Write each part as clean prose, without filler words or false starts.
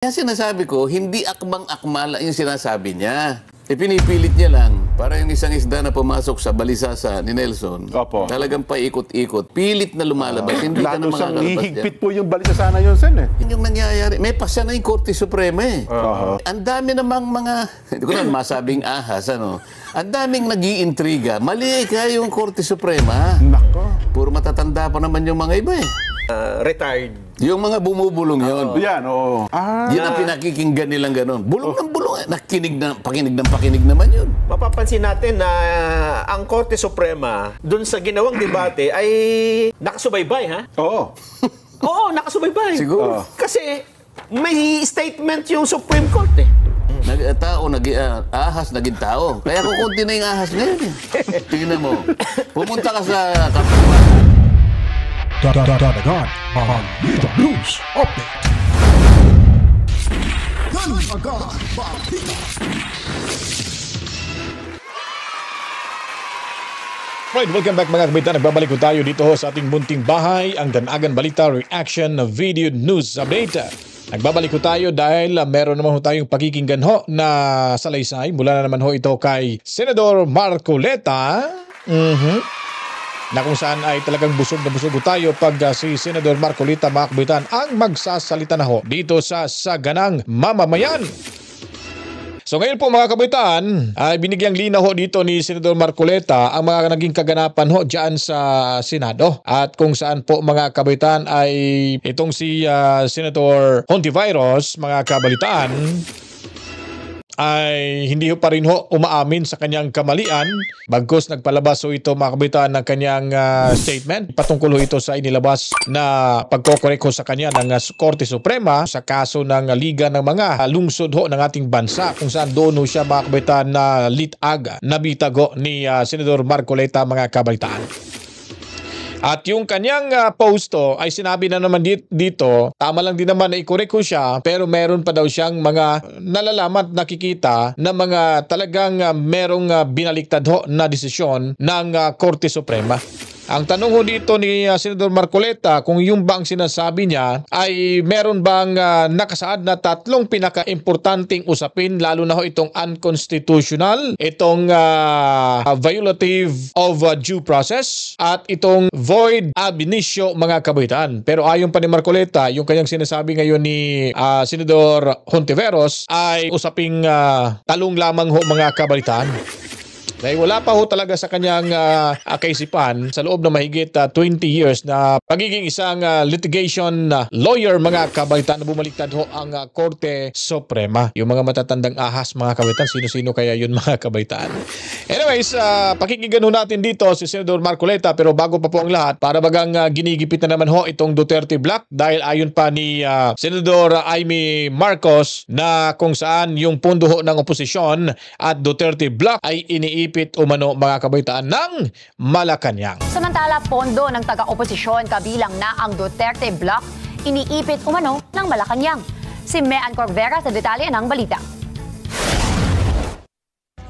Kaya sinasabi ko, hindi akmang-akmala yung sinasabi niya. Pinipilit niya lang, para yung isang isda na pumasok sa balisasa ni Nelson, talagang paikot-ikot, pilit na lumalabas, hindi ka na makakalabas dyan. Hihigpit po yung balisasa na yun, Sen. Yun yung nangyayari. May pasya na yung Korte Suprema eh. Ang dami namang mga, hindi ko na masabing ahas, ano. Ang daming nag-iintriga. Mali ka yung Korte Suprema. Nako. Puro matatanda pa naman yung mga iba eh. Retired. Yung mga bumubulong yun. Yan, oo. Yun ang pinakikinggan nilang gano'n. Bulong ng bulong. Pakinig naman yun. Mapapansin natin na ang Korte Suprema, dun sa ginawang debate, ay nakasubaybay, ha? Oo. Oo, nakasubaybay. Siguro. Kasi may statement yung Supreme Court, eh. Ahas, naging tao. Kaya kukunti na yung ahas ngayon. Eh. Tingnan mo. Pumunta ka sa Dadagan Balita News Update. Dadagan Balita. Right, welcome back mga kabitan. Nagbabalik ko tayo dito sa ating munting bahay, ang Danagan Balita Reaction Video News Update. Nagbabalik ko tayo dahil meron naman ho tayong pakikinggan ho na salaysay. Mula na naman ho ito kay Senador Marcoleta. Na kung saan ay talagang busog na busog tayo pag si Senador Marcoleta, mga kabitan, ang magsasalita na ho dito sa Saganang Mamamayan. So ngayon po mga kabitan, ay binigyang linaw ho dito ni Senador Marcoleta ang mga naging kaganapan ho dyan sa Senado. At kung saan po mga kabitan ay itong si Senator Hontiveros, mga kabalitaan, ay hindi pa rin ho umaamin sa kanyang kamalian. Bagkus nagpalabas ho ito mga kabitan ng kanyang statement. Patungkol ho ito sa inilabas na pagkokorek ho sa kanya ng Korte Suprema sa kaso ng Liga ng mga lungsod ho ng ating bansa, kung saan doon ho siya mga kabitan na litag na bitago ni Senador Marcoleta, mga kabalitaan. At yung kanyang posto ay sinabi na naman dito, tama lang din naman na i-correct ko siya, pero meron pa daw siyang mga nalalaman at nakikita na mga talagang merong binaliktad ho na desisyon ng Korte Suprema. Ang tanong ho dito ni Senador Marcoleta, kung yung bang sinasabi niya ay meron bang nakasaad na tatlong pinaka-importanting usapin, lalo na ho itong unconstitutional, itong violative of due process, at itong void ab initio, mga kabitan. Pero ayon pa ni Marcoleta, yung kanyang sinasabi ngayon ni Senador Hontiveros ay usaping talong lamang ho, mga kabitan. Dahil wala pa ho talaga sa kanyang kaisipan sa loob ng mahigit 20 years na pagiging isang litigation lawyer, mga kabalitan, na bumaliktad ho ang Korte Suprema. Yung mga matatandang ahas, mga kabalitan, sino-sino kaya yun, mga kabalitan? Anyways, pakikinggan ho natin dito si Senador Marcoleta, pero bago pa po ang lahat, para bagang ginigipit na naman ho itong Duterte Block, dahil ayon pa ni Senador Amy Marcos na kung saan yung pundo ho ng oposisyon at Duterte Block ay iniipit umano, mga kabaitaan, ng Malacanang. Samantala, pondo ng taga-oposisyon kabilang na ang Duterte Block iniipit umano ng Malacanang. Si Mean Corvera sa detalye ng balita.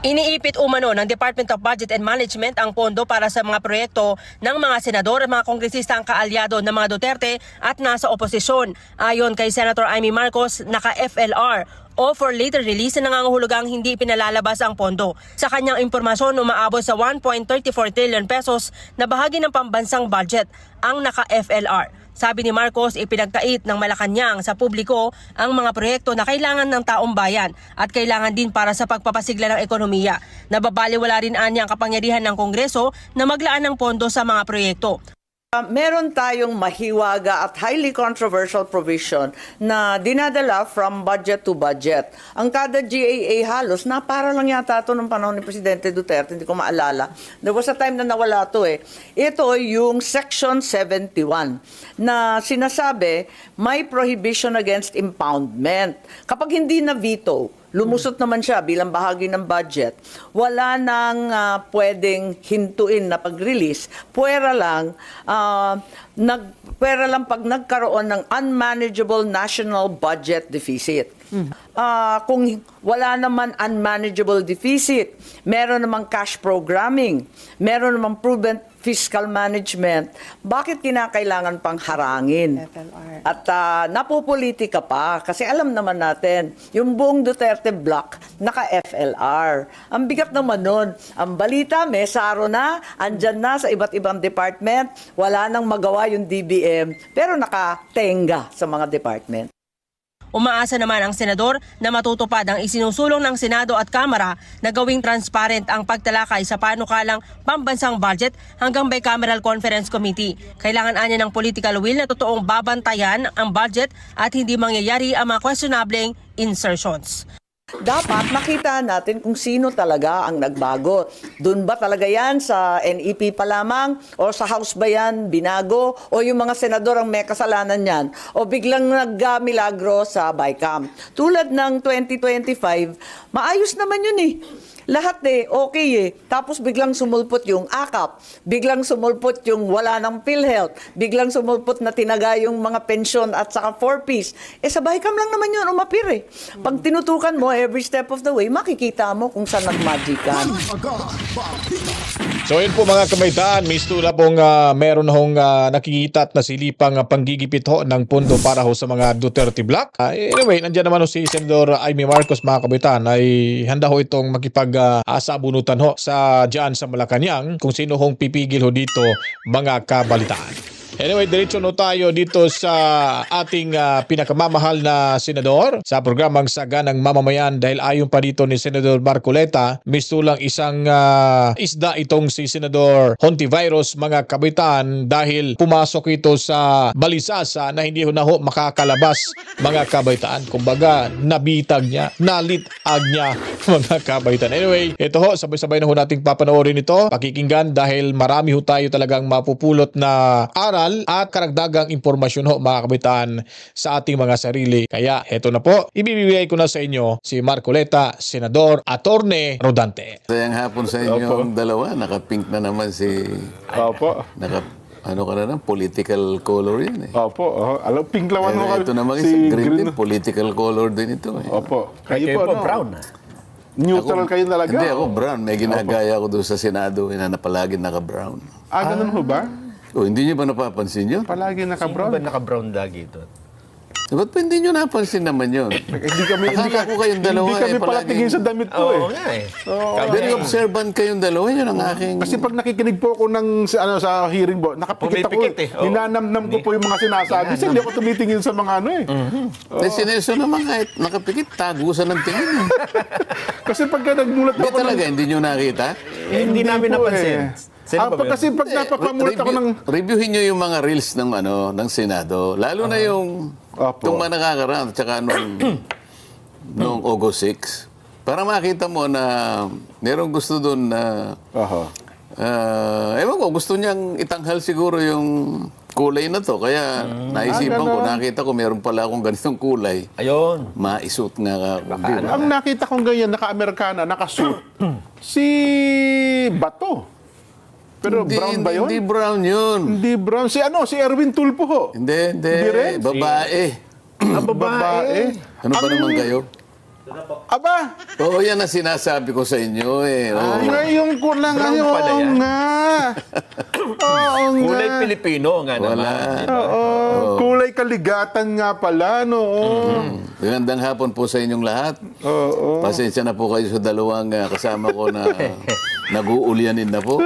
Iniipit umano ng Department of Budget and Management ang pondo para sa mga proyekto ng mga senador at mga kongresista ang kaalyado ng mga Duterte at nasa oposisyon. Ayon kay Senator Amy Marcos, naka-FLR o for later release na nangangahulugang hindi pinalalabas ang pondo. Sa kanyang impormasyon, umaabot sa 1.34 trillion pesos na bahagi ng pambansang budget ang naka-FLR. Sabi ni Marcos, ipinagkait ng Malacanang sa publiko ang mga proyekto na kailangan ng taong bayan at kailangan din para sa pagpapasigla ng ekonomiya. Nababaliwala rin niya ang kapangyarihan ng Kongreso na maglaan ng pondo sa mga proyekto. Meron tayong mahiwaga at highly controversial provision na dinadala from budget to budget. Ang kada GAA halos, na para lang yata ito nung panahon ni Presidente Duterte, hindi ko maalala. There was a time na nawala ito eh. Ito yung Section 71 na sinasabi may prohibition against impoundment. Kapag hindi na veto, lumusot naman siya bilang bahagi ng budget, wala nang pwedeng hintuin na pag-release. Puwera lang pag nagkaroon ng unmanageable national budget deficit. Kung wala naman unmanageable deficit, meron namang cash programming, meron namang prudent fiscal management, bakit kinakailangan pang harangin? At napopolitika pa kasi alam naman natin, yung buong Duterte block naka-FLR. Ang bigat naman nun. Ang balita, may saro na, andyan na sa iba't ibang department, wala nang magawa yung DBM, pero nakatenga sa mga department. Umaasa naman ang senador na matutupad ang isinusulong ng Senado at Kamara na gawing transparent ang pagtalakay sa panukalang pambansang budget hanggang bicameral conference committee. Kailangan anya ng political will na totoong babantayan ang budget at hindi mangyayari ang mga questionableng insertions. Dapat makita natin kung sino talaga ang nagbago. Doon ba talaga yan sa NEP pa lamang? O sa House ba yan binago? O yung mga senador ang may kasalanan yan? O biglang nagmilagro sa BICAM? Tulad ng 2025, maayos naman yun eh. Lahat okay eh. Tapos biglang sumulpot yung AKAP, biglang sumulpot yung wala ng PhilHealth, biglang sumulpot na tinaga yung mga pensyon at saka 4Ps. Sa BICAM lang naman yun umapir eh. Pag tinutukan mo every step of the way, makikita mo kung saan nagmagikan. So yun po mga kabaitaan, mistula pong meron hong nakikita at nasilipang panggigipit ho ng pondo para ho sa mga Duterte Block. Anyway, nandiyan naman ho si Senador Amy Marcos mga kabaitaan ay handa ho itong makipag-asabunutan ho sa dyan sa Malacanang kung sino hong pipigil ho dito mga kabalitaan. Anyway, diretso no tayo dito sa ating pinakamamahal na senador sa programang Saganang Mamamayan dahil ayon pa dito ni Senador Marcoleta, mistulang isang isda itong si Senador Hontiveros mga kabitan dahil pumasok ito sa balisasa na hindi ho na ho makakalabas mga kabitan. Kumbaga, nabitag niya, nalitag niya mga kabitan. Anyway, ito ho, sabay-sabay na ho nating papanoorin ito, pakikinggan dahil marami ho tayo talagang mapupulot na aral at karagdagang impormasyon ho mga kabitan sa ating mga sarili. Kaya eto na po, ibibigay ko na sa inyo si Marcoleta, Senador Attorney Rodante. Sayang hapon sa inyo dalawa, naka-pink na naman si... Opo. Ano ka na lang, political color yan eh. Opo. Alam, pink lawan mo Ito naman si green din, political color din ito eh. Opo. Kayo po, brown. Neutral kayo talaga. Hindi ako brown, may ginagaya ako doon sa Senado na palagi naka-brown. Ganun ho ba? Hindi niyo ba napapansin yun? Palagi naka-brown. Sino ba naka-brown lagi ito? Ba't pa hindi nyo napansin naman yun? Akala ko kayong dalawa Hindi kami pala palaging- tingin sa damit ko Oo nga eh. Very observant kayong dalawa. Yun ang aking... Kasi pag nakikinig po ako sa hearing po, nakapikit ako. Pumipikit eh. Oo. Ninanamnam ko po yung mga sinasabi. Kasi hindi ako tumitingin sa mga ano eh. Si Nelson naman kahit nakapikit, tagusan ng tingin. Kasi pagka nagmulat Hindi ako talaga, hindi nyo nakita? Hindi namin po napansin. Sino ba ba? Kasi pag napapamulat ako ng... Reviewin nyo yung mga reels ng Senado. Lalo na yung itong mga nakakaraan at saka nung August 6. Para makita mo na merong gusto doon na... ewan ko, gusto niyang itanghal siguro yung kulay na to. Kaya naisipan ko, nakita ko meron pala akong ganitong kulay. Ayun. Maisuot nga ako. Ang nakita kong ganyan, naka-Amerikana, naka-suit, si Bato. Pero brown ba yun? Hindi brown yun. Hindi brown. Si Erwin Tulfo ho. Hindi. rin? Babae. Babae. Ano ba naman kayo? Aba! Oo, yan ang sinasabi ko sa inyo eh. Oo. Ngayon ko lang Brown ngayon. pala yan. Oo nga. Kulay Pilipino nga Wala. naman. Oo. Kulay kaligatan nga pala, no? Magandang hapon po sa inyong lahat. Oo. Pasensya na po kayo sa dalawang kasama ko na nag-uulyanin na po.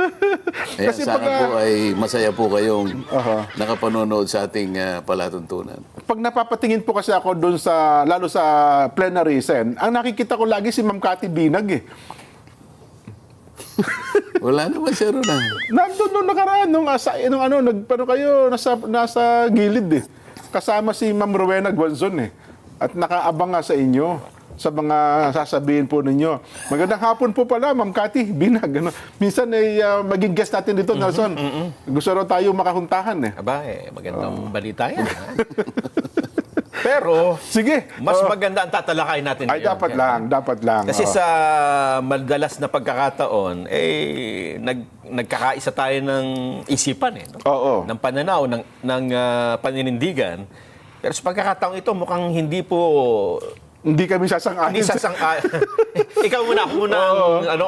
Kaya Kasi sana pag- po ay masaya po kayong nakapanonood sa ating palatuntunan. Pag napapatingin po kasi ako doon sa, lalo sa plenary sen, ang nakikita ko lagi si Ma'am Cathy Binag eh. Wala naman siya ron ah. Nandun nung nakaraan, nagpano kayo, nasa gilid eh. Kasama si Ma'am Rowena Guanzon eh. At nakaabang nga sa inyo, sa mga sasabihin po ninyo. Magandang hapon po pala, Ma'am Cathy Binag. Minsan ay maging guest natin dito, Nelson. Gusto raw tayo makahuntahan eh. Aba magandang balita yan. Pero, Sige. mas maganda ang tatalakay natin Ay, ngayon. dapat lang. Kasi sa madalas na pagkakataon, nagkakaisa tayo ng isipan no? Oo. Ng pananaw, ng paninindigan. Pero sa pagkakataong ito, mukhang hindi po Hindi kami sasang-ayon. Hindi ikaw muna, ako muna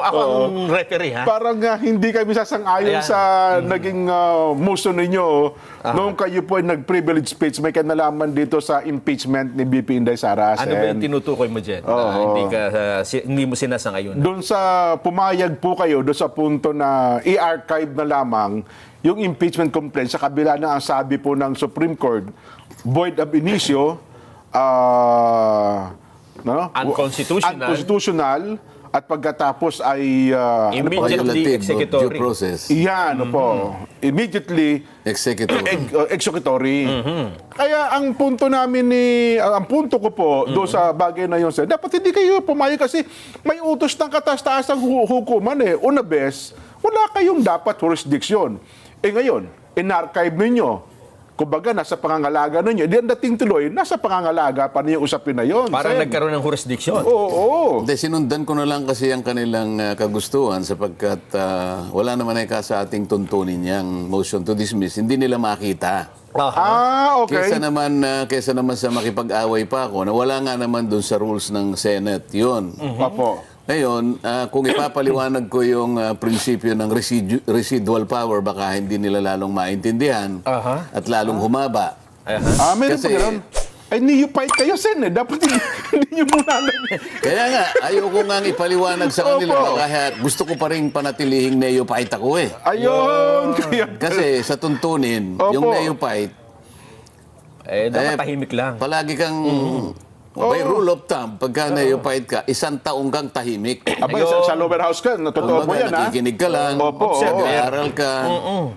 ako ang referee, ha? Parang hindi kami sasang-ayon Ayan. sa naging motion ninyo noong kayo po ay nag-privilege speech. May kanalaman dito sa impeachment ni BP Inday Sara. Ano ba yung tinutukoy mo dyan? Hindi mo sinasang-ayon. Doon sa pumayag po kayo, doon sa punto na i-archive na lamang yung impeachment complaint sa kabila na ang sabi po ng Supreme Court, void ab initio, unconstitutional, at pagkatapos ay immediately Violative of executory. due process. iyan po, immediately Executory. executory. Kaya ang punto namin ang punto ko po doon sa bagay na yun, sir, dapat hindi kayo pumayag kasi may utos ng kataas-taasang hukuman Una bes, wala kayong dapat jurisdiction. Ngayon, in-archive ninyo. Kumbaga, nasa pangangalaga ninyo. Di ang dating tuloy, nasa pangangalaga pa niyo usapin na yun. Para Sen. nagkaroon ng jurisdiction. Oo. Hindi, sinundan ko na lang kasi ang kanilang kagustuhan sapagkat wala naman ay sa ating tuntunin yung motion to dismiss. Hindi nila makita. Okay. Kesa naman sa makipag-away pa ako na wala nga naman dun sa rules ng Senate. Yun. Opo. Ngayon, kung ipapaliwanag ko yung prinsipyo ng residual power, baka hindi nila lalong maintindihan at lalong humaba. Meron Kasi- pa gano'n. Ay, neophyte kayo, Sen. Dapat hindi nyo muna Kaya nga, ayoko nga ipaliwanag sa kanila. Opo. Baka gusto ko pa rin panatilihing neophyte ako eh. Ayun. Kasi sa tuntunin, Opo. yung neophyte, Dapat tahimik lang. palagi kang, by rule of thumb, pagka neophyte ka, 1 taong kang tahimik. Abay, sa lower house ka, totoo po yan, ha? Nakikinig ka lang, Opo, nag-aaral ka.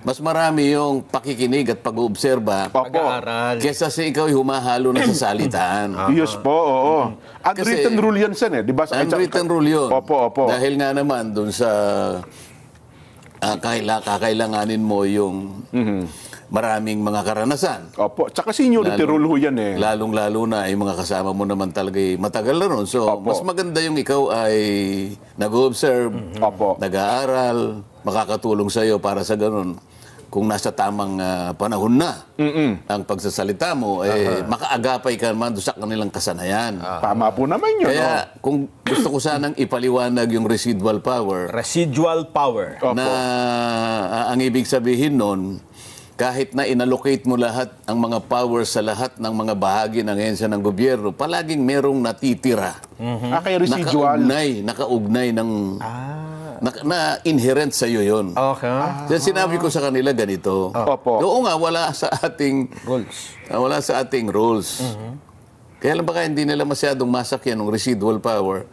Mas marami yung pakikinig at pag-uobserba Opo. Pag-aaral. kesa sa ikaw humahalo na sa salitaan. Yes po, oo. Unwritten rule yan, Sen, Di ba? Unwritten rule yun. Opo. Dahil nga naman dun sa kakailanganin mo yung maraming mga karanasan. Opo. Tsaka seniority rule ho yan, Lalong-lalo na yung mga kasama mo naman talaga matagal na ron. So, Opo. mas maganda yung ikaw ay nag-observe, Opo. nag-aaral, makakatulong sa iyo para sa ganun. Kung nasa tamang panahon na ang pagsasalita mo, makaagapay ka naman doon sa kanilang kasanayan. Tama po naman yun. Kaya kung gusto ko sanang ipaliwanag yung residual power, Residual power. Opo. na ang ibig sabihin nun, kahit na inallocate mo lahat ang mga powers sa lahat ng mga bahagi ng ahensya ng gobyerno, palaging merong natitira. Kaya residual. Nakaugnay ng... na-inherent sa iyo yun. Okay. Kaya sinabi ko sa kanila ganito. Opo. Oo nga, wala sa ating Rules. Wala sa ating rules. Kaya lang baka hindi nila masyadong masakyan ng residual power.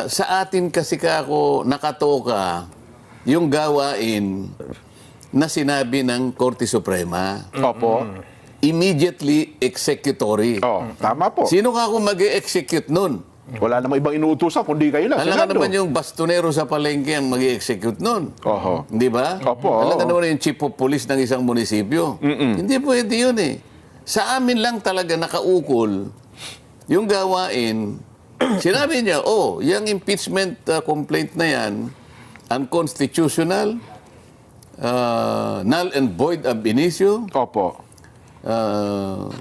Sa atin kasi ako nakatoka yung gawain na sinabi ng Korte Suprema. Opo. Immediately executory. Tama po. Sino ka kung mag-execute nun? Wala namang ibang inuutosan, kundi kayo lang. Alam ka Senado. naman yung bastonero sa palengke ang mag-execute nun. Oho. Di ba? Opo, Alam ka oo. naman yung chief of police ng isang munisipyo. Hindi pwede yun eh. Sa amin lang talaga nakaukol yung gawain. Sinabi niya, yung impeachment complaint na yan, unconstitutional, null and void ab initio, Opo.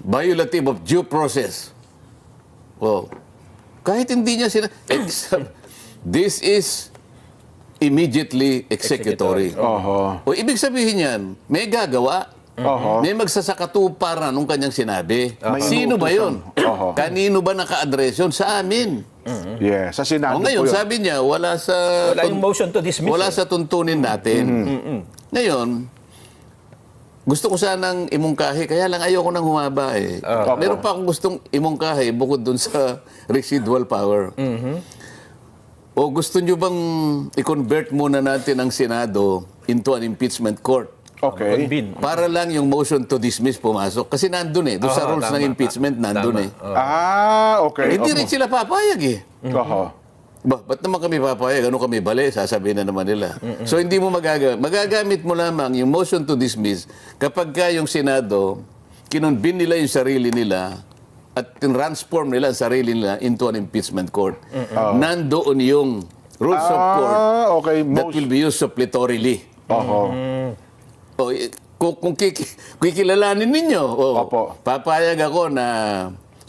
violative of due process. Kahit hindi niya this is immediately executory. Oho. Ibig sabihin yan, may gagawa. Oho. May magsasakatuparan nung kanyang sinabi. May Sino ba yun? Oho. Kanino ba naka-address yun? Sa amin. Yes, sa Senado Ngayon, po yun. sabi niya, wala sa... Wala yung motion to dismiss. Wala sa tuntunin natin. Ngayon, gusto ko sanang imungkahi, kaya lang ayoko nang humaba eh. Meron pa akong gustong imungkahi bukod dun sa residual power. O gusto nyo bang i-convert muna natin ang Senado into an impeachment court? Okay. Para lang yung motion to dismiss pumasok. Kasi nandun eh. Doon sa rules ng impeachment, nandun eh. Okay. Hindi rin sila papayag eh. Oho. Ba't naman kami papayag? Ano kami bali? Sasabihin na naman nila. So hindi mo magagamit. Magagamit mo lamang yung motion to dismiss kapag ka yung Senado, kinonvene nila yung sarili nila at transform nila ang sarili nila into an impeachment court. Nandoon yung rules of court Okay. that will be used suppletorily. Oho. Kung kikilalanin ninyo, Opo. papayag ako na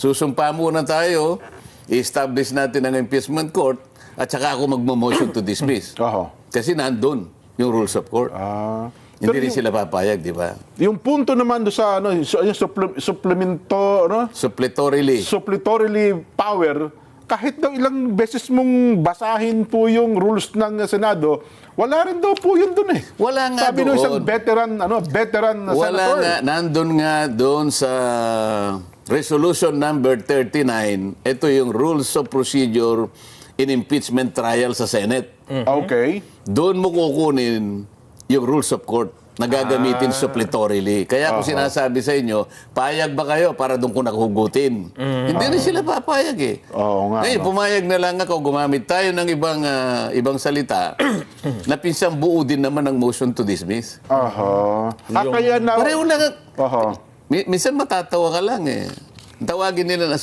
susumpa muna tayo, i-establish natin ang impeachment court, at saka ako magmo-motion to dismiss. Kasi nandun yung rules of court. Hindi rin sila papayag, di ba? Yung punto naman doon sa yung suppletorily power, kahit daw ilang beses mong basahin po yung rules ng Senado, wala rin daw po yun doon eh. Wala nga Sabi doon. nung isang veteran Wala senator. nga, nandun nga doon sa resolution number 39, ito yung rules of procedure in impeachment trial sa Senate. Okay. Doon mo kukunin yung rules of court na gagamitin suppletorily. Kaya ako sinasabi sa inyo, payag ba kayo para doon ko nakuhugutin? Hindi na sila papayag eh. Oo nga. Ngayon, pumayag na lang ako, gumamit tayo ng ibang salita na pinsang buo din naman ang motion to dismiss. Kaya na... Pareho lang. Oho. Minsan matatawa ka lang eh. Tawagin nila,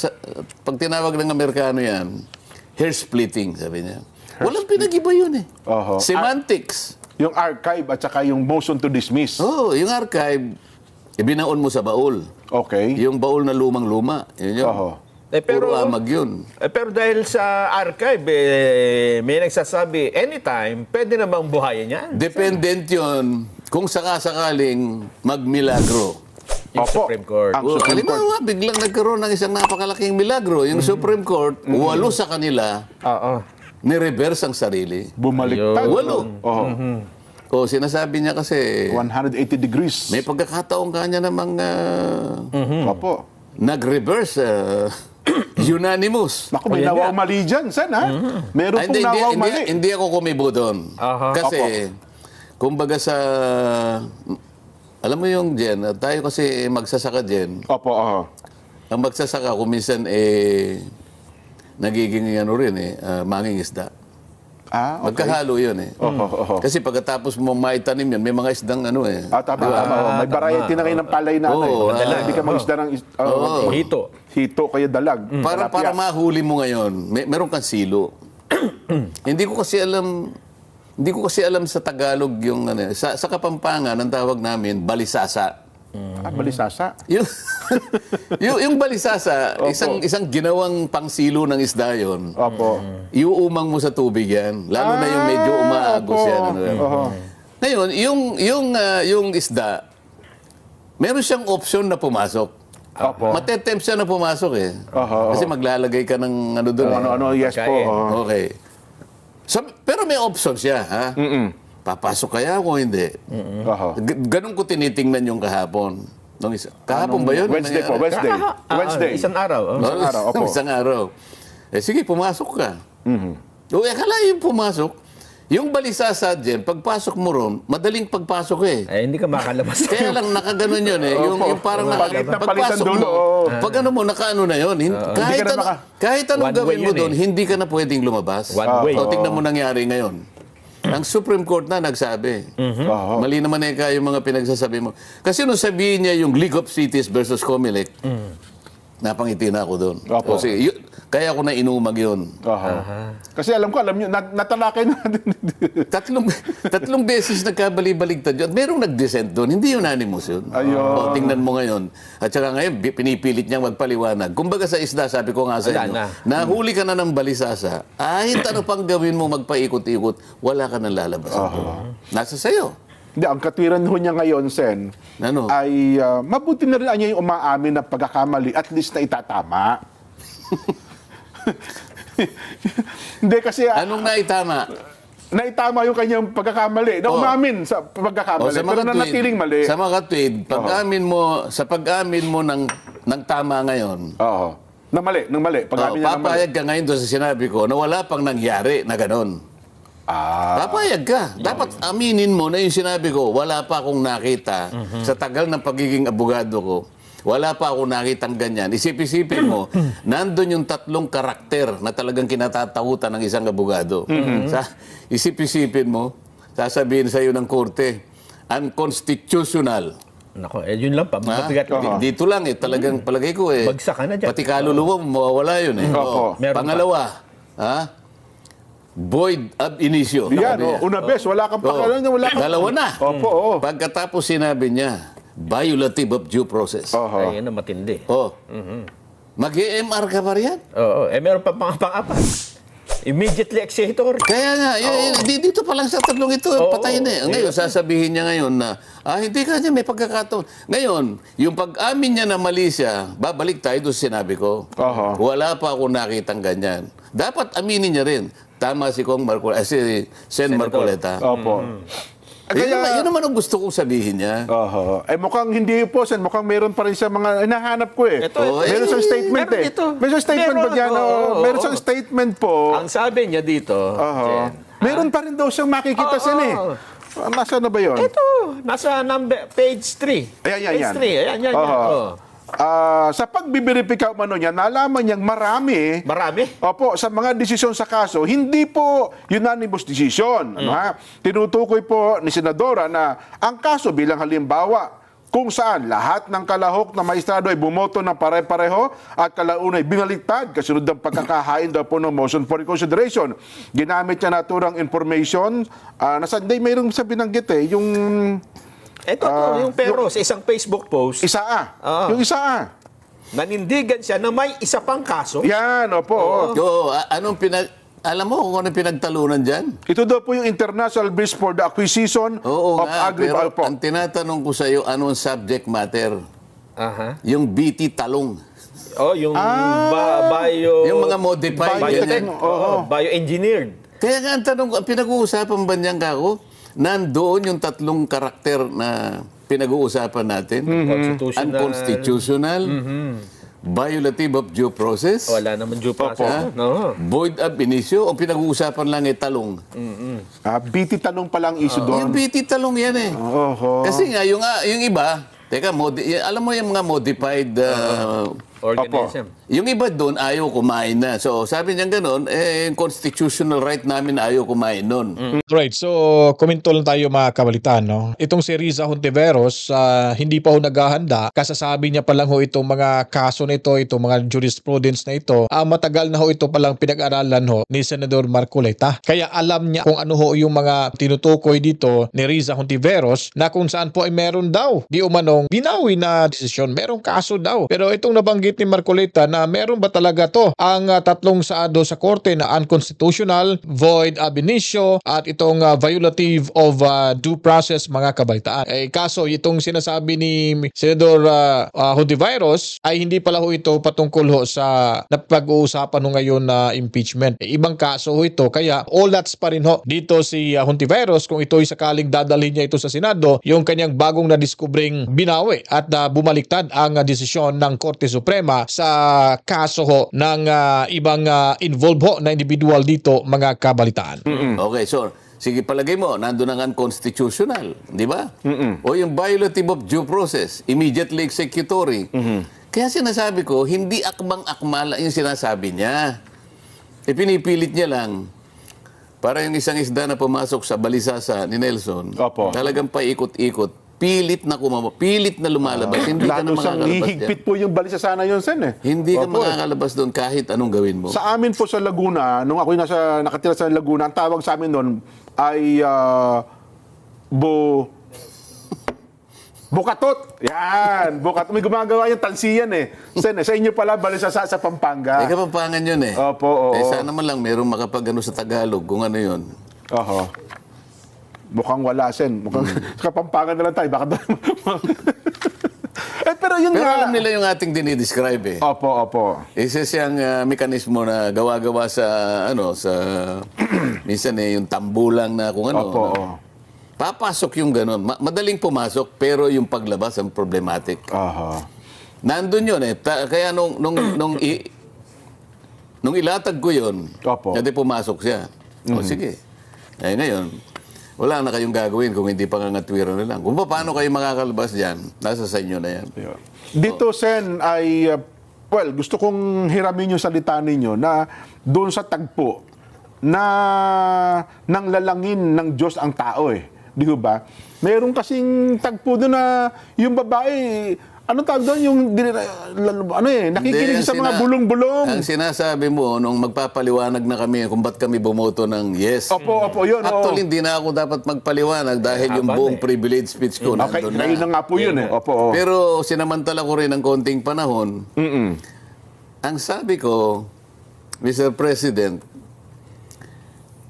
pag tinawag ng Amerikano yan, hair splitting, sabi niya. Walang pinag-iba yun eh. Semantics. Yung archive at saka yung motion to dismiss. Yung archive, ibinaon mo sa baul. Okay. Yung baul na lumang-luma. Yun yun. Puro amag yun. Pero dahil sa archive, may nagsasabi, anytime, pwede na bang buhayin yan? Dependent yun kung sakasakaling magmilagro. Yung Supreme Court. Ang Supreme Court. Halimbawa, biglang nagkaroon ng isang napakalaking milagro. Yung Supreme Court, 8 sa kanila, ni-reverse ang sarili. Bumalik tayo. 8. Sinasabi niya kasi, 180 degrees. may pagkakataon kanya namang Opo. nag-reverse, unanimous. Naku, may nawaw mali dyan, Sen, ha? Meron pong nawaw mali. Hindi ako kumibo doon. Kasi, kumbaga sa... Alam mo yung Jen, tayo kasi magsasaka Jen. Opo, Ang magsasaka, kung minsan nagiging manging isda. Okay. Magkahalo yun eh. Kasi pagkatapos mo maitanim yun, may mga isdang Tama. May variety na kayo ng palay natin. Hindi ka mag-isda ng Hito. hito kayo dalag. Para mahuli mo ngayon, meron kang silo. Hindi ko kasi alam sa Tagalog yung sa Kapampangan ang tawag namin balisasa. Balisasa. yung balisasa, isang ginawang pangsilo ng isda yun. Opo. Iuumang mo sa tubig yan. Lalo na yung medyo umaagos yan. Ngayon, yung isda, meron siyang option na pumasok. Matetempt siya na pumasok eh. Kasi maglalagay ka ng doon. Yes po. Okay. Pero may option siya, ha? Papasok kaya ako hindi. Ganun ko tinitingnan yung kahapon. Kahapon ba yun? Wednesday po, Wednesday. Isang araw. Isang araw. Sige, pumasok ka. Akala yung pumasok, yung balisasa dyan, pagpasok mo ron, madaling pagpasok eh. Hindi ka makalabas. Kaya lang nakaganon yun eh. Yung parang pagpasok mo, pag nakaano na yun. Kahit anong gawin mo doon, hindi ka na pwedeng lumabas. One way. Tignan mo nangyari ngayon. Ang Supreme Court na nagsabi. Mali naman yung mga pinagsasabi mo. Kasi nung sabihin niya yung League of Cities versus Comelec, napangiti na ako doon. Kasi kaya ako na inumag yun. Kasi alam nyo, natalakay na. tatlong beses nagkabali-baligtad yun. At merong nag-dissent doon. Hindi unanimous yun. Tingnan mo ngayon. At saka ngayon, pinipilit niyang magpaliwanag. Kumbaga sa isda, sabi ko nga sa inyo, nahuli ka na ng balisasa, kahit ano pang gawin mo magpaikot-ikot, wala ka nang lalabas. Nasa sayo. Hindi, ang katwiran ho niya ngayon, Sen, ay mabuti na rin niya yung umaamin ng pagkakamali, at least na itatama. Hindi kasi... Anong naitama? Naitama yung kanyang pagkakamali. Na umamin sa pagkakamali. Pero nanatiling mali. Sa mga tweet, pag-amin mo ng tama ngayon. Nang mali. Pag-amin niya ng mali. Papayag ka ngayon doon sa sinabi ko na wala pang nangyari na ganon. Papayag ka. Dapat aminin mo na yung sinabi ko, wala pa akong nakita sa tagal ng pagiging abogado ko. Wala pa akong nakitang ganyan. Isip-isipin mo, nandun yung 3 karakter na talagang kinatatakutan ng isang abogado. Isip-isipin mo, sasabihin sa iyo ng korte, unconstitutional. Nako, yun lang pa. Dito lang talagang palagay ko bagsak ka na dyan. Pati kaluluwa mo, mawawala yun Pangalawa, void ab initio. Yan, una bes, wala kang pakalan. Dalawa na. Pagkatapos sinabi niya, violative of due process. Ayun na matindi. Mag-EMR ka pa riyan? Oo. Meron pa pang-apat. Immediately executory. Kaya nga, dito pa lang sa tatlong ito, patay na eh. Ngayon, sasabihin niya ngayon na, hindi ka niya, may pagkakataon. Ngayon, yung pag-amin niya na mali siya, babalik tayo doon sinabi ko. Wala pa ako nakitang ganyan. Dapat aminin niya rin. Tama si Kong Marcoleta, si Sen Marcoleta. Opo. Yun naman ang gusto kong sabihin niya. Mukhang hindi po, Sen. Mukhang meron pa rin siya mga hinahanap ko eh. Meron siyang statement meron eh. ito. Meron siyang statement po dyan. Meron siyang statement po. Ang sabi niya dito, Jen, meron pa rin daw siyang makikita, Sen eh. Nasa na ba yun? ito, nasa page 3. Ayan. Page 3, ayan. Sa pagbibiripika umano niya, nalaman niyang marami. Opo, sa mga desisyon sa kaso, hindi po unanimous decision. Tinutukoy po ni Senadora na ang kaso bilang halimbawa, kung saan lahat ng kalahok na maestrado ay bumoto ng pare-pareho at kalaunay binaliktad kasunod ng pagkakahain daw po ng motion for reconsideration. Ginamit niya naturang information na mayroong sa binanggit yung yung pero sa isang Facebook post. Yung isa. Nanindigan siya na may isa pang kaso. Yan, opo. Alam mo kung anong pinagtalunan dyan? Ito daw po yung international bridge for the acquisition of pero agriculture. ang tinatanong ko sa iyo, anong subject matter? Yung BT talong. Yung yung mga modified. bioengineered. Kaya nga ang tanong, ang pinag-uusapan ba niyan kako? Nandoon yung tatlong karakter na pinag-uusapan natin. Unconstitutional, violative of due process, Wala naman due process. void ab initio. Ang pinag-uusapan lang ay talong. BT talong palang issue Yung doon. BT talong yan eh. Kasi nga, yung iba, alam mo yung mga modified organism. yung iba doon ayaw kumain na. So sabi niya gano'n, yung constitutional right namin ayaw kumain nun. Right, so komento lang tayo mga kabalitan, no? Itong si Riza Hontiveros, hindi pa ho naghahanda. Kasasabi niya pa lang ho itong mga kaso na ito, itong mga jurisprudence na ito. Matagal na ho ito palang pinag-aralan ho ni Senador Marcoleta. Kaya alam niya kung ano ho yung mga tinutukoy dito ni Riza Hontiveros na kung saan po ay meron daw di umanong binawi na desisyon. Merong kaso daw. Pero itong nabanggit ni Marcoleta na meron ba talaga to ang tatlong saado sa korte na unconstitutional, void ab initio at itong violative of due process mga kabalitaan. Kaso itong sinasabi ni Senador Hontiveros ay hindi pala ho ito patungkol ho sa napag-uusapan ho ngayon na impeachment. Ibang kaso ho ito kaya all that's pa rin ho dito si Hontiveros kung ito'y sakaling dadalhin niya ito sa Senado yung kanyang bagong nadiskubring binawi at bumaliktad ang desisyon ng Korte Suprema sa kaso ho ng ibang involved ho na individual dito mga kabalitaan. Okay, so sige palagay mo, nandun ang unconstitutional, di ba? O yung violative of due process, immediately executory. Kaya sinasabi ko, hindi akmang-akmala yung sinasabi niya. Pinipilit niya lang. Para yung isang isda na pumasok sa balisasa ni Nelson, talagang paikot-ikot. Pilit na lumalabas. Hindi ka na Lalo siyang makakalabas hihigpit po yung balisa sana yun, Sen eh. Hindi ka makakalabas doon kahit anong gawin mo. Sa amin po sa Laguna, nung ako nakatira sa Laguna, ang tawag sa amin doon ay bukatot. Yan, bukatot. May gumagawa yung talsiyan eh. Sen, sa inyo pala, balisa sa Pampanga. Kapampangan yun eh. Opo. Sana man lang mayroong makapag-ano sa Tagalog kung ano yun. Mukhang wala, Sen. Mukhang Kapampangan na lang tayo. Baka pero yun Pero alam nila yung ating dinidescribe eh. Opo. Isa siyang mekanismo na gawa-gawa sa minsan yung tambulang na kung ano. Papasok yung gano'n. Madaling pumasok pero yung paglabas ang problematic. Nandun yun eh. Kaya nung ilatag ko yun, hindi pumasok siya. O sige. Ngayon, wala na kayong gagawin kung hindi pangangatwiran na lang. Kung paano kayo makakalabas dyan, nasa sa inyo na yan. Dito, Sen, ay, gusto kong hiramin yung salita ninyo na doon sa tagpo na nang lalangin ng Diyos ang tao eh. Di ba? Meron kasing tagpo doon na yung babae, ano tawag doon? Yung, nakikinig sa mga bulong-bulong. Ang sinasabi mo, nung magpapaliwanag na kami kung ba't kami bumoto ng yes. Opo, yun. Actually, hindi na ako dapat magpaliwanag dahil yung buong privilege speech ko nandun na. Ngayon na nga po yun eh. Pero sinamantala ko rin ng konting panahon. Ang sabi ko, Mr. President,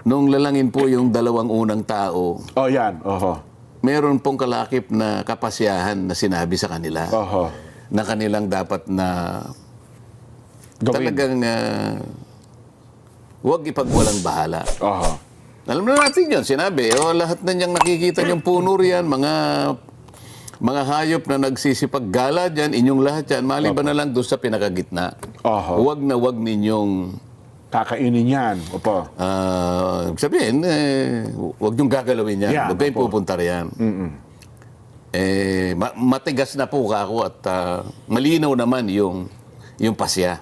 nung lalangin po yung dalawang unang tao, Oh, yan. Oho. meron pong kalakip na kapasyahan na sinabi sa kanila Oho. na kanilang dapat na Gawin. talagang huwag ipagwalang bahala. Oho. Alam na natin yun, sinabi, lahat na niyang nakikita niyong puno riyan, mga hayop na nagsisipag-gala dyan, inyong lahat yan, maliban na lang doon sa pinakagitna. Oho. Huwag na huwag ninyong Kakainin yan. Opo. sabihin, huwag niyong gagalawin yan. Yeah, Huwag kayong opo. pupunta riyan. Matigas na po ako at malinaw naman yung pasya.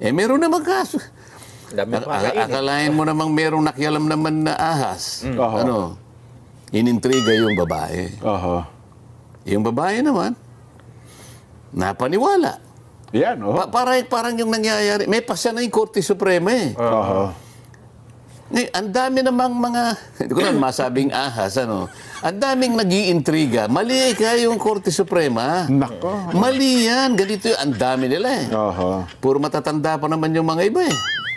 Meron naman kaso. Dami pa kakainin. Akalain mo namang merong nakialam naman na ahas. Oho. Inintriga yung babae. Oho. Yung babae naman, napaniwala. Yan. Oho. Parang yung nangyayari, may pasya na yung Korte Suprema eh. Oho. Ang dami namang mga, hindi ko na masabing ahas, ang daming nag-iintriga. Mali yung Korte Suprema. Nako. Mali yan. Ganito ang dami nila eh. Oho. Puro matatanda pa naman yung mga iba eh.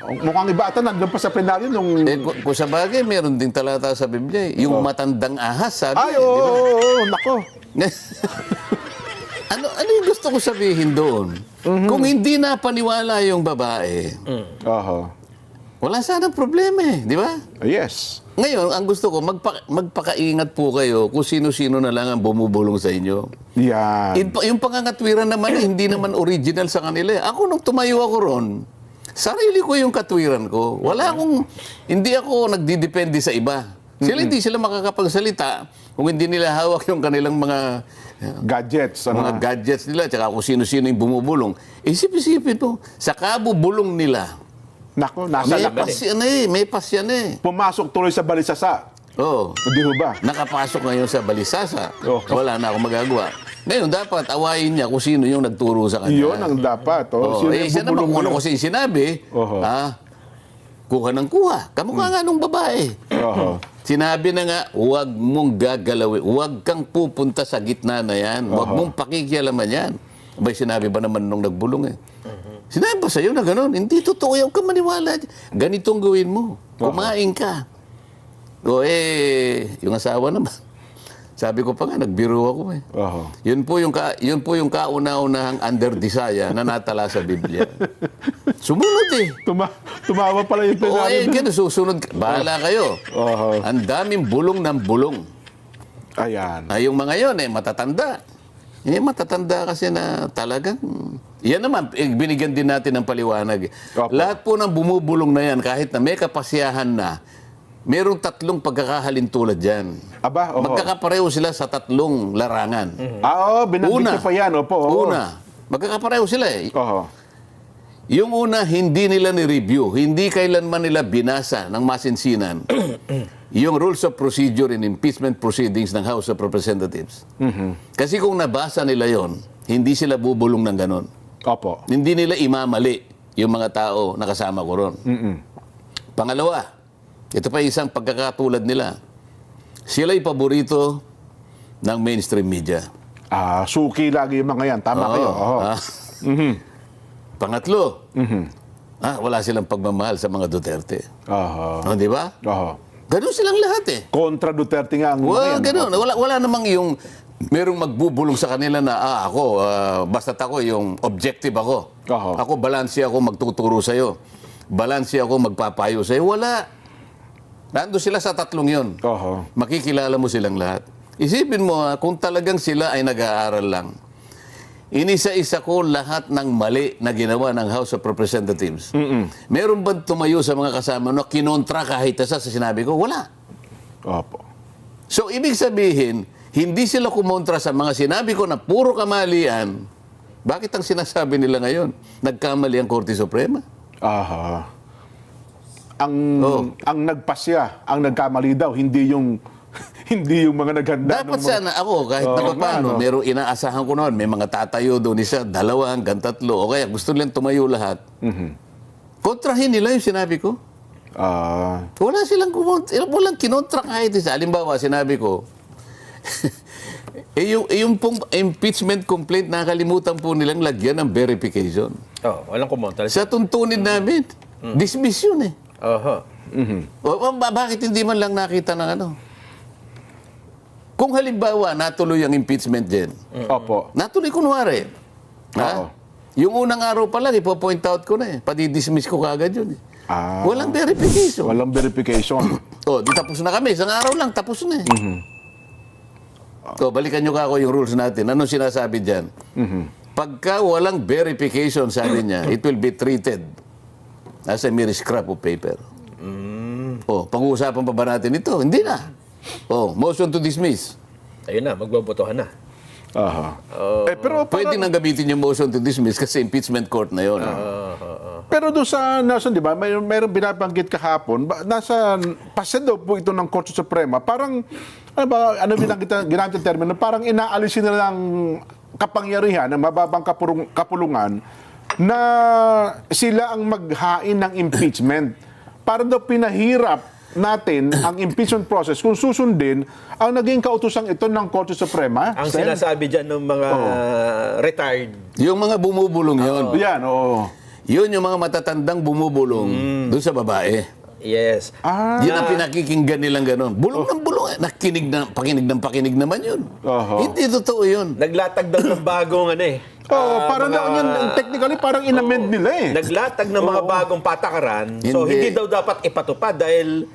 Mukhang iba ata nandun pa sa plenaryo nung... Kung sa bagay, meron ding talata sa Biblia eh. Yung matandang ahas, sabi. Ay, di ba? oo. Nako. ano yung gusto ko sabihin doon? Kung hindi napaniwala yung babae, Oho. wala sana problema eh, di ba? Yes. Ngayon, ang gusto ko, magpakaingat po kayo kung sino-sino na lang ang bumubulong sa inyo. Yan. Yung pangangatwiran naman, hindi naman original sa kanila. eh. Ako, nung tumayo ako ron, sarili ko yung katwiran ko. Hindi ako nagdidepende sa iba. Hindi sila makakapagsalita kung hindi nila hawak yung kanilang mga Gadgets. mga gadgets nila, tsaka kung sino-sino yung bumubulong. Isip-isipin mo, sa kabubulong nila, Nako, nasa lakas. may pasyan eh. Pumasok tuloy sa balisasa. Oo. Hindi ho ba? Nakapasok ngayon sa balisasa. Okay. Wala na akong magagawa. Ngayon, dapat awayin niya kung sino yung nagturo sa kanya. Yun ang dapat. Oh. Sino yung Siya naman bubulong kung ano mo? kasi sinabi, Oho. kuha ng kuha. Kamukha nga nung babae. Oho. Sinabi na nga, huwag mong gagalawin. Huwag kang pupunta sa gitna na yan. Huwag mong pakikialaman yan. Abay, sinabi ba naman nung nagbulong eh? Sinabi ba sa'yo na gano'n? Hindi totoo. Huwag kang maniwala. Ganitong gawin mo. Kumain ka. Yung asawa naman. Sabi ko pa nga, nagbiro ako eh. Oho. Yun po yung kauna-unahang under-desire na natala sa Biblia. Sumunod eh. Tumawa pala yung plenaryo. Ganun, susunod. Bahala kayo. Oho. Ang daming bulong ng bulong. Ayan. Yung mga yon matatanda. Matatanda kasi na talagang... Yan naman, binigyan din natin ng paliwanag. Opo. Lahat po ng bumubulong na yan, kahit na may kapasyahan na, merong 3 pagkakahalin tulad dyan. Aba, oho. Magkakapareho sila sa 3 larangan. Binanggit ko pa yan. Opo, oho. Una, magkakapareho sila eh. Oho. Yung una, hindi nila ni-review, hindi kailanman nila binasa ng masinsinan yung rules of procedure in impeachment proceedings ng House of Representatives. Kasi kung nabasa nila yon, hindi sila bubulong ng ganon. Opo. Hindi nila imamali yung mga tao na kasama ko ron. Pangalawa, ito pa isang pagkakatulad nila. Sila'y paborito ng mainstream media. Suki lagi yung mga yan. Tama kayo. Oho. Pangatlo, wala silang pagmamahal sa mga Duterte. Oho. Di ba? Oho. Ganun silang lahat eh. Kontra Duterte nga ang mga yan. Ganun. Wala namang yung merong magbubulong sa kanila na ako, basta't ako yung objective ako. Oho. Ako, balanse ako magtuturo sa'yo. Balanse ako magpapayo sa'yo. Wala. Nando sila sa 3 yun. Oho. Makikilala mo silang lahat. Isipin mo, kung talagang sila ay nag-aaral lang, inisa-isa ko lahat ng mali na ginawa ng House of Representatives. Meron ba tumayo sa mga kasama na kinontra kahit isa sa sinabi ko? Wala. Opo. So, ibig sabihin, hindi sila kumontra sa mga sinabi ko na puro kamalian. Bakit ang sinasabi nila ngayon? Nagkamali ang Korte Suprema? Aha. Ang nagpasya, ang nagkamali daw, hindi yung mga naghanda. Dapat sana ako, kahit na paano, merong inaasahan ko noon, may mga tatayo doon isa, 2 hanggang 3, o kaya gusto nilang tumayo lahat. Kontrahin nila yung sinabi ko. Wala silang walang kinontra kahit isa. Halimbawa, sinabi ko, yung pong impeachment complaint, nakalimutan po nilang lagyan ng verification. Walang kumontra. Sa tuntunin namin, dismiss yun eh. Bakit hindi man lang nakita ng ano? Kung halimbawa, natuloy ang impeachment dyan. Opo. Natuloy kunwari. Oo. Ha? Yung unang araw pa lang, ipo-point out ko na eh. Pati-dismiss ko kagad yun eh. Walang verification. Walang verification. Di tapos na kami. Isang araw lang, tapos na eh. Balikan nyo kako yung rules natin. Anong sinasabi dyan? Pagka walang verification, sabi niya, it will be treated as a mere scrap of paper. Pag-uusapan pa ba natin ito? Hindi na. Motion to dismiss. Ayun na, magbobotohan na. Pero Pwede nang gamitin yung motion to dismiss kasi impeachment court na yun. Pero doon sa Nelson, di ba, mayroong binabanggit kahapon, nasa pasen daw po ito ng Korte Suprema, parang, ano ginamit ang termino, parang inaalisin na lang kapangyarihan ng mababang kapulungan na sila ang maghain ng impeachment. Para daw pinahirap natin ang impeachment process kung susundin ang naging kautusang ito ng Korte Suprema. Ang sinasabi dyan ng mga retired. Yung mga bumubulong yun. Yan, oo. Yun yung mga matatandang bumubulong doon sa babae. Yes. Yun ang pinakikinggan nilang gano'n. Bulong ng bulong. Pakinig naman yun. Hindi totoo yun. Naglatag daw ng bagong parang technically parang inamend nila eh. Naglatag ng mga bagong patakaran. So, hindi daw dapat ipatupad dahil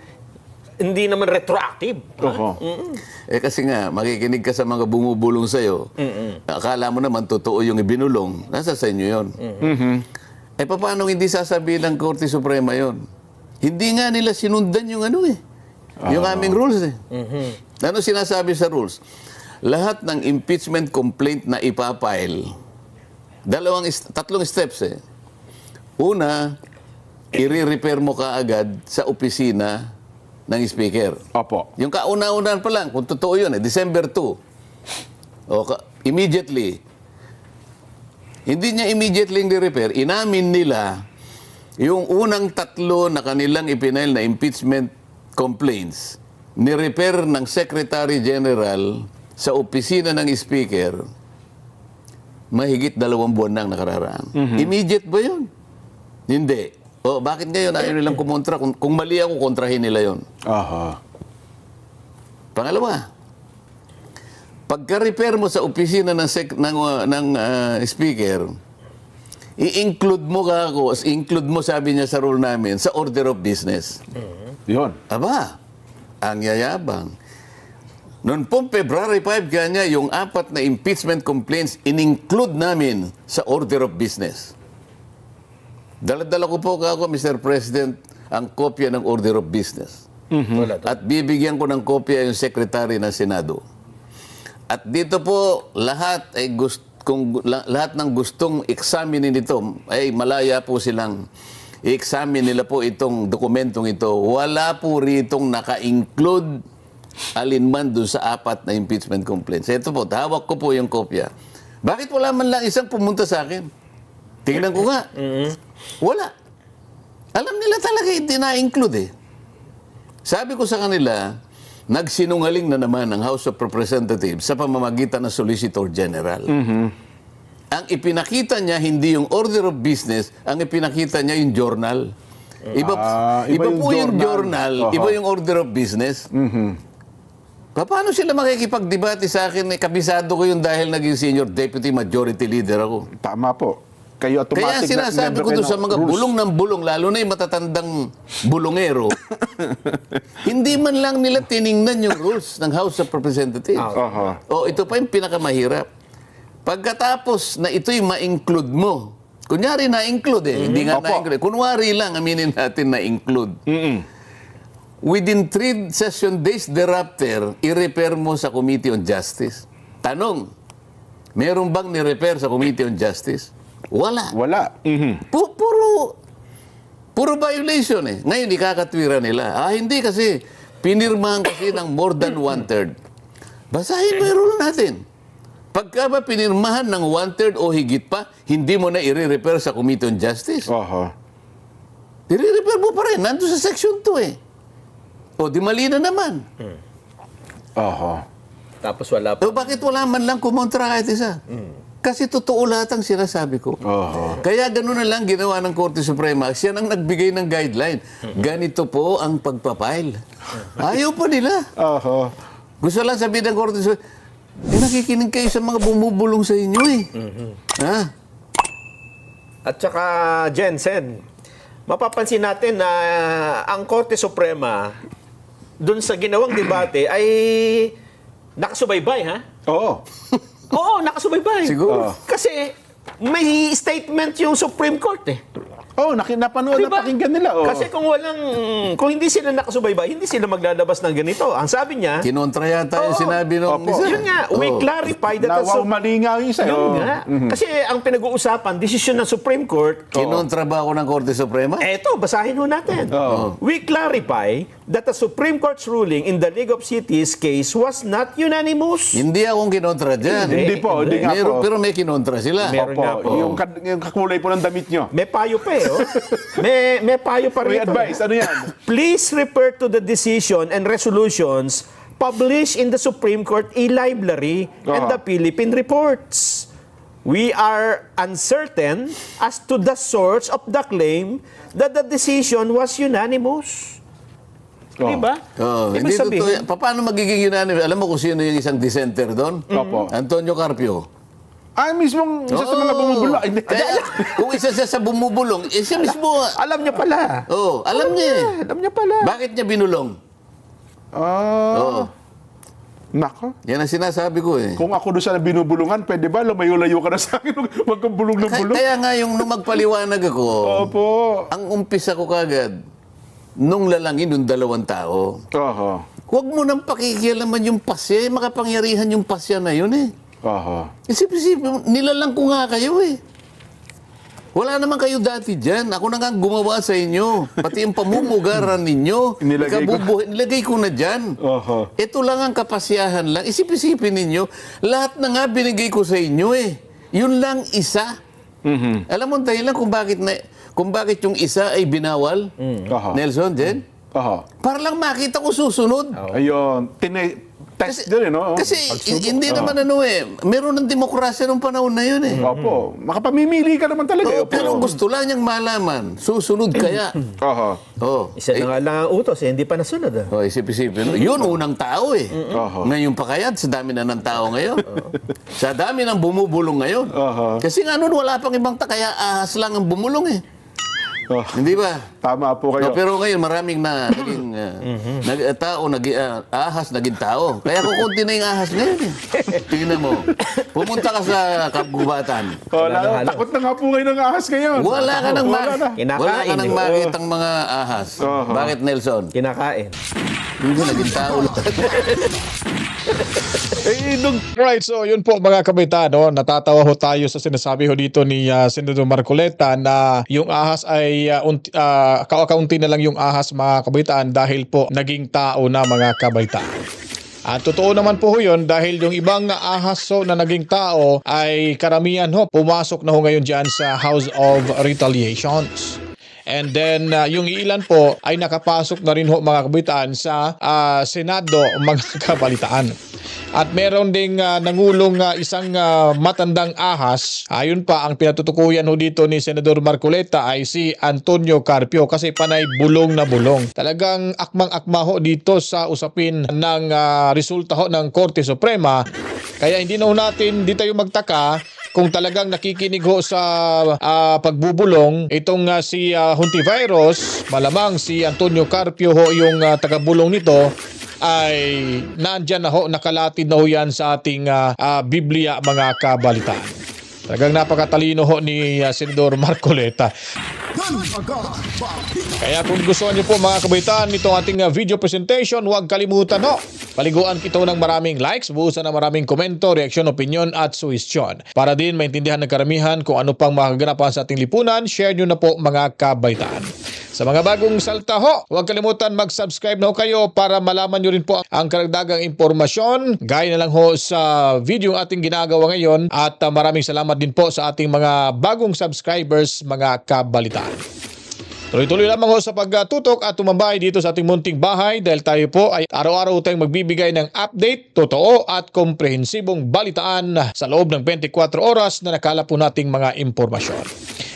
hindi naman retroactive. Kasi nga, makikinig ka sa mga bumubulong sa'yo. Akala mo naman totoo yung ibinulong. Nasa sa inyo yun. Paano hindi sasabihin ng Korte Suprema yun? Hindi nga nila sinundan yung yung aming rules eh. Ano sinasabi sa rules? Lahat ng impeachment complaint na ipapile, tatlong steps eh. Una, i-repair mo kaagad sa opisina ng speaker. Opo. Yung kauna-unahan pa lang, kung totoo yun December 2. Immediately. Hindi niya immediately i-repair. Inamin nila yung unang 3 na kanilang ipinail na impeachment complaints, ni-repair ng Secretary General sa opisina ng speaker, mahigit 2 buwan nang nakararaan. Immediate ba yun? Hindi. Bakit ngayon ayaw nilang kumontra? Kung mali ako, kontrahin nila yun. Pangalawa, pagka-repair mo sa opisina ng speaker, i-include mo sabi niya sa rule namin, sa order of business. Yun. Aba, ang yayabang. Noon pong February 5 kanya, yung 4 na impeachment complaints, in-include namin sa order of business. Dala-dala ko po Mr. President, ang kopya ng order of business. At bibigyan ko ng kopya yung Secretary ng Senado. At dito po, lahat ng gustong examinin ito, ay malaya po silang i-examine nila po itong dokumentong ito. Wala po ritong naka-include alinman doon sa 4 na impeachment complaints. Ito po, hawak ko po yung kopya. Bakit wala man lang isang pumunta sa akin? Tingnan ko nga. Wala. Alam nila talaga hindi na-include eh. Sabi ko sa kanila, nagsinungaling na naman ang House of Representatives sa pamamagitan ng Solicitor General. Ang ipinakita niya hindi yung order of business, ang ipinakita niya yung journal. Iba po yung journal, iba yung order of business. Paano sila makikipagdebate sa akin? Kabisado ko yun dahil naging senior deputy majority leader ako. Tama po. Kayo automatic. Kaya sinasabi ko doon sa mga bulong ng bulong, lalo na yung matatandang bulongero, hindi man lang nila tiningnan yung rules ng House of Representatives. Ito pa yung pinakamahirap. Pagkatapos na ito'y ma-include mo, kunyari na-include hindi nga na-include. Kunwari lang, aminin natin na-include. Within 3 session days thereafter, i-repair mo sa Committee on Justice. Tanong, meron bang ni-repair sa Committee on Justice? Wala. Puro violation eh. Ngayon, ikakatwira nila. Hindi kasi, pinirmahan kasi ng more than 1/3. Basahin mo yung rule natin. Pagka ba pinirmahan ng 1/3 o higit pa, hindi mo na i-repair sa Committee on Justice. I-repair mo pa rin. Nandun sa Section 2 eh. Di mali na naman. Tapos wala pa. Bakit wala man lang kumontra kahit isa? Kasi totoo lahat ang sinasabi ko. Kaya gano'n na lang ginawa ng Korte Suprema. Siya nang nagbigay ng guideline. Ganito po ang pagpapile. Ayaw pa nila. Gusto lang sabihin ng Korte Suprema, nakikinig kayo sa mga bumubulong sa inyo eh. Ha? At saka, Jensen, mapapansin natin na ang Korte Suprema, dun sa ginawang debate, ay nakasubaybay, ha? Oo. Oo, nakasubaybay. Siguro. Kasi may statement yung Supreme Court eh. Oo, napanood na pakinggan nila. Kasi kung hindi sila nakasubaybay, hindi sila maglalabas ng ganito. Ang sabi niya, Kinontra yata yung sinabi nung isa. yun nga, we clarify that mali nga yung isa. Yun nga. Kasi ang pinag-uusapan, desisyon ng Supreme Court, Kinontra ba ako ng Korte Suprema? eto, basahin ho natin. We clarify that the Supreme Court's ruling in the League of Cities case was not unanimous. Hindi akong kinontra dyan. Hindi po, hindi nga po. Pero may kinontra sila. Meron nga po. Yung kakulay po ng damit nyo. May payo pa eh. Oh. may payo pa May rin. advice, ano yan? Please refer to the decision and resolutions published in the Supreme Court e-library and the Philippine reports. We are uncertain as to the source of the claim that the decision was unanimous. Diba? Ibig Hindi sabihin, totoo. Paano magiging unanimous? Alam mo kung sino yung isang dissenter doon? Antonio Carpio. Mismong isa sa mga bumubulong. Kaya, kung isa siya sa bumubulong, siya mismo. alam niya pala. Alam niya eh. Alam niya pala. Bakit niya binulong? Nako. Yan ang sinasabi ko eh. Kung ako doon sa binubulungan, pwede ba lumayo-layo ka na sa akin? Huwag kang bulong ng bulong. Kaya nga yung nung magpaliwanag ako, ang umpisa ko kagad, nung lalangin yung 2 tao. Huwag mo nang pakikialaman yung pasya. Makapangyarihan yung pasya na yun eh. Isip-isip, nilalang ko nga kayo eh. Wala naman kayo dati dyan. Ako na nga gumawa sa inyo. Pati yung pamumugaran ninyo. Nilagay ko na dyan. Ito lang ang kapasyahan lang. Isip-isipin ninyo, lahat na nga binigay ko sa inyo eh. Yun lang isa. Alam mo dahilan kung bakit yung isa ay binawal? Nelson, Jen? Para lang makita ko susunod. Ayun. Test din, no? Kasi hindi naman meron ng demokrasya nung panahon na yun eh. Makapamimili ka naman talaga. Pero gusto lang niyang malaman, susunod kaya. Isa na nga lang ang utos, hindi pa nasunod. Isip-isipin. Yun, unang tao eh. Ngayon pa kaya, sa dami na ng tao ngayon. Sa dami ng bumubulong ngayon. Kasi nga noon, wala pang ibang kaya ahas lang ang bumulong eh. Hindi ba? Tama po kayo. Pero ngayon maraming naging ahas naging tao. Kaya kukunti na yung ahas ngayon eh. Tingnan mo. Pumunta ka sa Kabgubatan. Takot na nga po kayo ng ahas ngayon. Wala ka nang makitang mga ahas. Bakit, Nelson? Kinakain. Hindi naging tao lang. Right, so yun po mga kabataan, no? Natatawa ho tayo sa sinasabi ho dito ni Senador Marcoleta na yung ahas ay kaunti na lang yung ahas mga kabataan dahil po naging tao na mga kabataan. At totoo naman po yun dahil yung ibang ahas na naging tao ay karamihan ho pumasok na ho ngayon dyan sa House of Retaliations. And then yung ilan po ay nakapasok na rin ho mga kabataan sa Senado mga kabalitaan. At meron ding nangulong isang matandang ahas. Ayun pa, ang pinatutukuyan ho dito ni Senador Marcoleta ay si Antonio Carpio kasi panay bulong na bulong. Talagang akmang-akma ho dito sa usapin ng resulta ho ng Korte Suprema. Kaya hindi na ho natin, di tayo magtaka kung talagang nakikinig ho sa pagbubulong itong si Hontiveros, malamang si Antonio Carpio ho yung tagabulong nito ay nandyan na ho, nakalatid na ho yan sa ating Biblia mga kabalitaan. Talagang napakatalino ho ni Senador Marcoleta. Kaya kung gusto niyo po mga kabaitaan nitong ating video presentation, huwag kalimutan ho. Paliguan ito ng maraming likes, buusan ng maraming komento, reaksyon, opinion at suwestyon. Para din maintindihan ng karamihan kung ano pang makaganapan sa ating lipunan, share nyo na po mga kabaitaan. Sa mga bagong salta ho, huwag kalimutan mag-subscribe na ho kayo para malaman nyo rin po ang karagdagang impormasyon. Gaya na lang ho sa video ating ginagawa ngayon at maraming salamat din po sa ating mga bagong subscribers mga kabalitaan. Tuloy-tuloy lamang ho sa pagtutok at tumambay dito sa ating munting bahay dahil tayo po ay araw-araw tayong magbibigay ng update, totoo at komprehensibong balitaan sa loob ng 24 oras na nakala po nating mga impormasyon.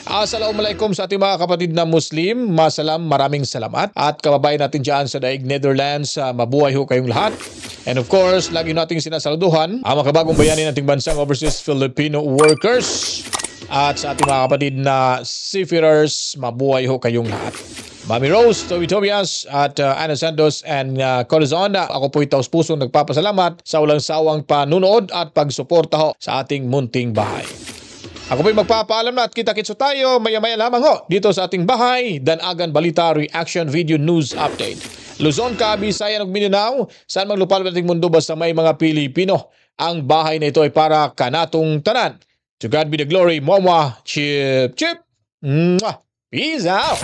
Assalamualaikum sa ating mga kapatid na Muslim. Maraming salamat. At kababayan natin dyan sa daig Netherlands, mabuhay ho kayong lahat. And of course, lagi nating sinasaluduhan ang mga kabagong bayani nating bansang overseas Filipino workers. At sa ating mga kapatid na seafarers, mabuhay ho kayong lahat. Mami Rose, Toby Tobias at Ana Santos and Corazon. Ako po itaos pusong nagpapasalamat sa walang sawang panunood at pagsuporta ho sa ating munting bahay. Ako po'y magpapaalam na at kita-kitso tayo maya-maya lamang ho dito sa ating bahay, Danagan Balita Reaction Video News Update. Luzon, Kabisayan ug Mindanao, saan mang lupalop nating mundo basta may mga Pilipino. Ang bahay na ito ay para kanatong tanan. To God be the glory, Mama, chip, chip. Mwah. Peace out.